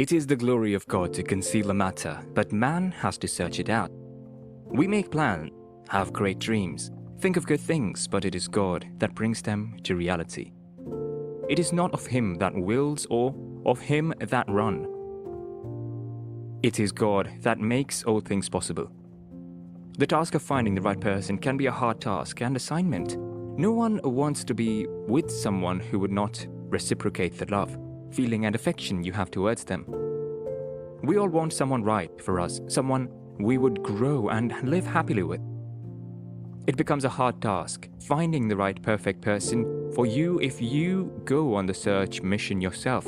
It is the glory of God to conceal a matter, but man has to search it out. We make plans, have great dreams, think of good things, but it is God that brings them to reality. It is not of him that wills or of him that run. It is God that makes all things possible. The task of finding the right person can be a hard task and assignment. No one wants to be with someone who would not reciprocate the love, feeling and affection you have towards them. We all want someone right for us, someone we would grow and live happily with. It becomes a hard task, finding the right perfect person for you if you go on the search mission yourself.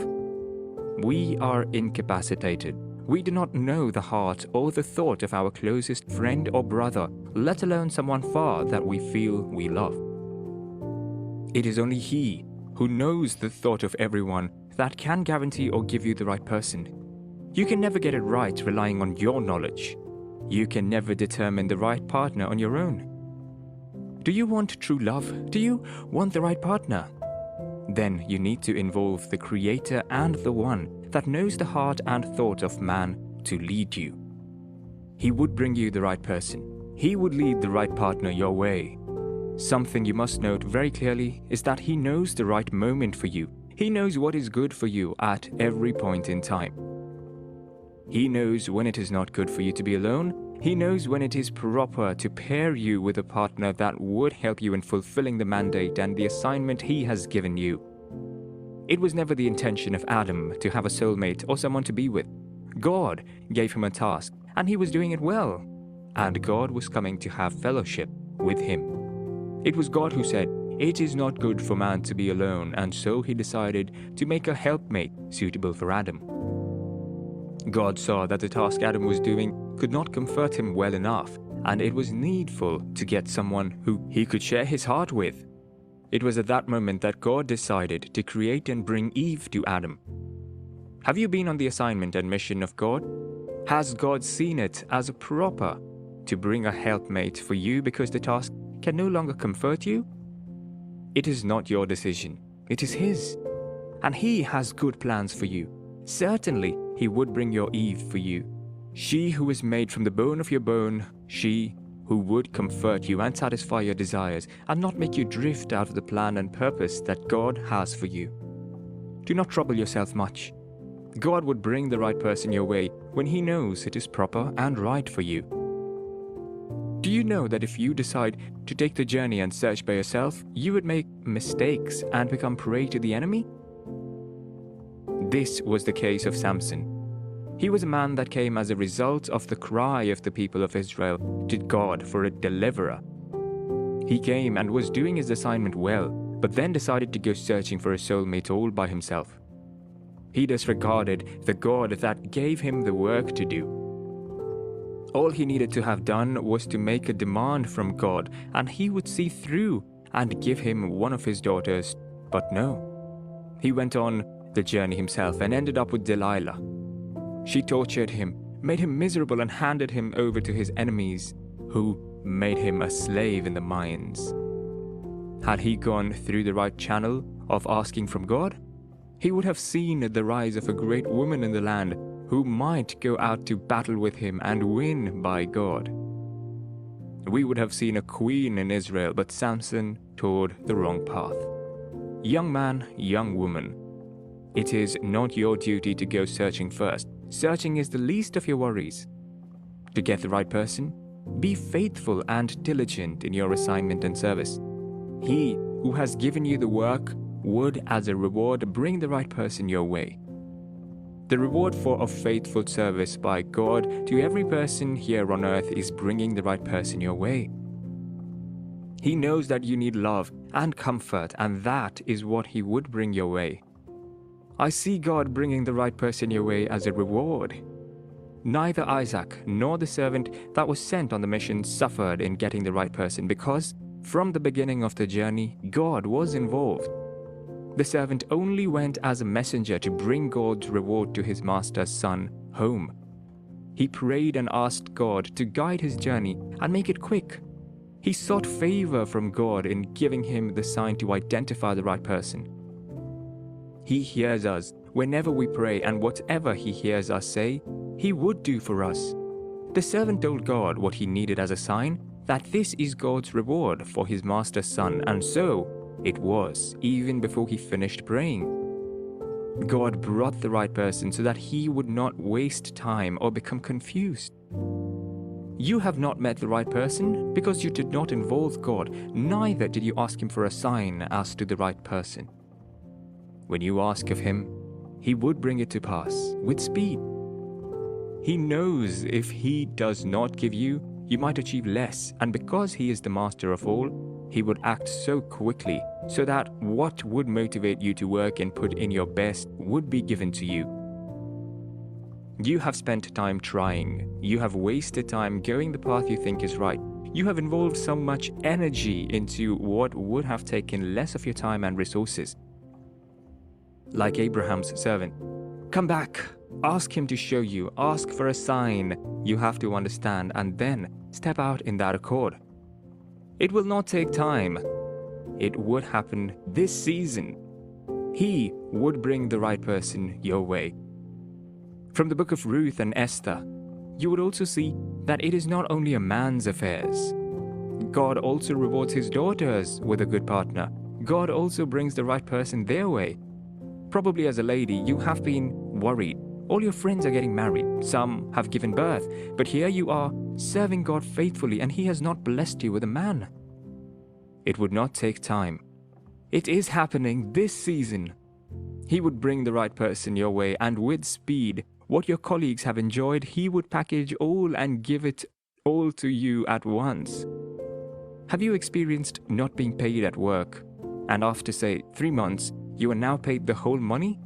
We are incapacitated. We do not know the heart or the thought of our closest friend or brother, let alone someone far that we feel we love. It is only He who knows the thought of everyone that can guarantee or give you the right person. You can never get it right relying on your knowledge. You can never determine the right partner on your own. Do you want true love? Do you want the right partner? Then you need to involve the Creator and the One that knows the heart and thought of man to lead you. He would bring you the right person. He would lead the right partner your way. Something you must note very clearly is that He knows the right moment for you. He knows what is good for you at every point in time. He knows when it is not good for you to be alone. He knows when it is proper to pair you with a partner that would help you in fulfilling the mandate and the assignment He has given you. It was never the intention of Adam to have a soulmate or someone to be with. God gave him a task, and he was doing it well. And God was coming to have fellowship with him. It was God who said, "It is not good for man to be alone," and so He decided to make a helpmate suitable for Adam. God saw that the task Adam was doing could not comfort him well enough, and it was needful to get someone who he could share his heart with. It was at that moment that God decided to create and bring Eve to Adam. Have you been on the assignment and mission of God? Has God seen it as proper to bring a helpmate for you because the task can no longer comfort you? It is not your decision, it is His. And He has good plans for you. Certainly, He would bring your Eve for you. She who is made from the bone of your bone, she who would comfort you and satisfy your desires and not make you drift out of the plan and purpose that God has for you. Do not trouble yourself much. God would bring the right person your way when He knows it is proper and right for you. Do you know that if you decide to take the journey and search by yourself, you would make mistakes and become prey to the enemy? This was the case of Samson. He was a man that came as a result of the cry of the people of Israel to God for a deliverer. He came and was doing his assignment well, but then decided to go searching for a soulmate all by himself. He disregarded the God that gave him the work to do. All he needed to have done was to make a demand from God, and He would see through and give him one of his daughters. But no. He went on the journey himself and ended up with Delilah. She tortured him, made him miserable, and handed him over to his enemies, who made him a slave in the mines. Had he gone through the right channel of asking from God, he would have seen the rise of a great woman in the land who might go out to battle with him and win by God. We would have seen a queen in Israel, but Samson towed the wrong path. Young man, young woman, it is not your duty to go searching first. Searching is the least of your worries. To get the right person, be faithful and diligent in your assignment and service. He who has given you the work would, as a reward, bring the right person your way. The reward for a faithful service by God to every person here on earth is bringing the right person your way. He knows that you need love and comfort, and that is what He would bring your way. I see God bringing the right person your way as a reward. Neither Isaac nor the servant that was sent on the mission suffered in getting the right person because, from the beginning of the journey, God was involved. The servant only went as a messenger to bring God's reward to his master's son home. He prayed and asked God to guide his journey and make it quick. He sought favor from God in giving him the sign to identify the right person. He hears us whenever we pray, and whatever He hears us say, He would do for us. The servant told God what he needed as a sign that this is God's reward for his master's son, and so it was, even before he finished praying. God brought the right person so that he would not waste time or become confused. You have not met the right person because you did not involve God, neither did you ask Him for a sign as to the right person. When you ask of Him, He would bring it to pass with speed. He knows if He does not give you, you might achieve less, and because He is the master of all, He would act so quickly so that what would motivate you to work and put in your best would be given to you. You have spent time trying. You have wasted time going the path you think is right. You have involved so much energy into what would have taken less of your time and resources. Like Abraham's servant, come back, ask him to show you, ask for a sign you have to understand, and then step out in that accord. It will not take time. It would happen this season. He would bring the right person your way. From the book of Ruth and Esther, you would also see that it is not only a man's affairs. God also rewards his daughters with a good partner. God also brings the right person their way. Probably as a lady, you have been worried. All your friends are getting married. Some have given birth. But here you are, serving God faithfully, and He has not blessed you with a man. It would not take time. It is happening this season. He would bring the right person your way, and with speed, what your colleagues have enjoyed, He would package all and give it all to you at once. Have you experienced not being paid at work, and after, say, 3 months, you are now paid the whole money?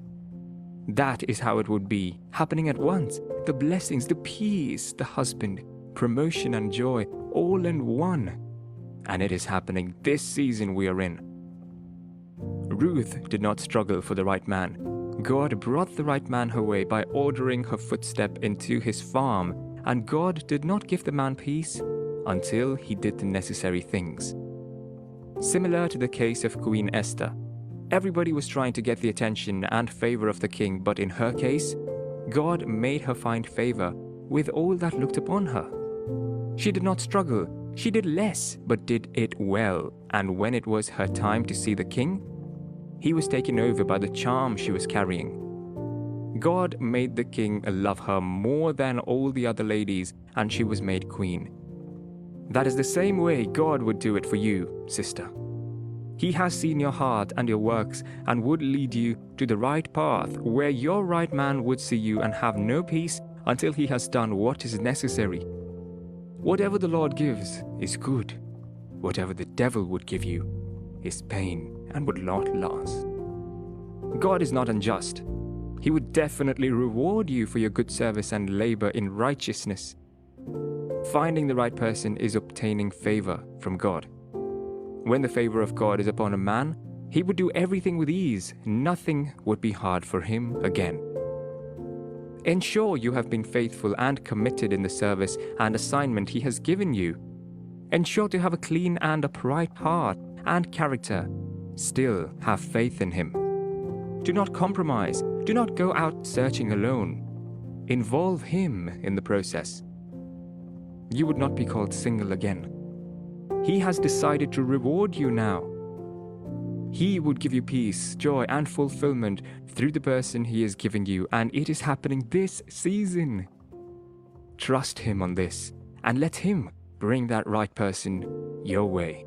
That is how it would be, happening at once. The blessings, the peace, the husband, promotion and joy, all in one. And it is happening this season we are in. Ruth did not struggle for the right man. God brought the right man her way by ordering her footstep into his farm, and God did not give the man peace until he did the necessary things. Similar to the case of Queen Esther, everybody was trying to get the attention and favor of the king, but in her case, God made her find favor with all that looked upon her. She did not struggle. She did less, but did it well, and when it was her time to see the king, he was taken over by the charm she was carrying. God made the king love her more than all the other ladies, and she was made queen. That is the same way God would do it for you, sister. He has seen your heart and your works and would lead you to the right path where your right man would see you and have no peace until he has done what is necessary. Whatever the Lord gives is good. Whatever the devil would give you is pain and would not last. God is not unjust. He would definitely reward you for your good service and labor in righteousness. Finding the right person is obtaining favor from God. When the favor of God is upon a man, he would do everything with ease. Nothing would be hard for him again. Ensure you have been faithful and committed in the service and assignment he has given you. Ensure to have a clean and upright heart and character. Still have faith in him. Do not compromise. Do not go out searching alone. Involve him in the process. You would not be called single again. He has decided to reward you now. He would give you peace, joy, and fulfillment through the person he is giving you, and it is happening this season. Trust him on this, and let him bring that right person your way.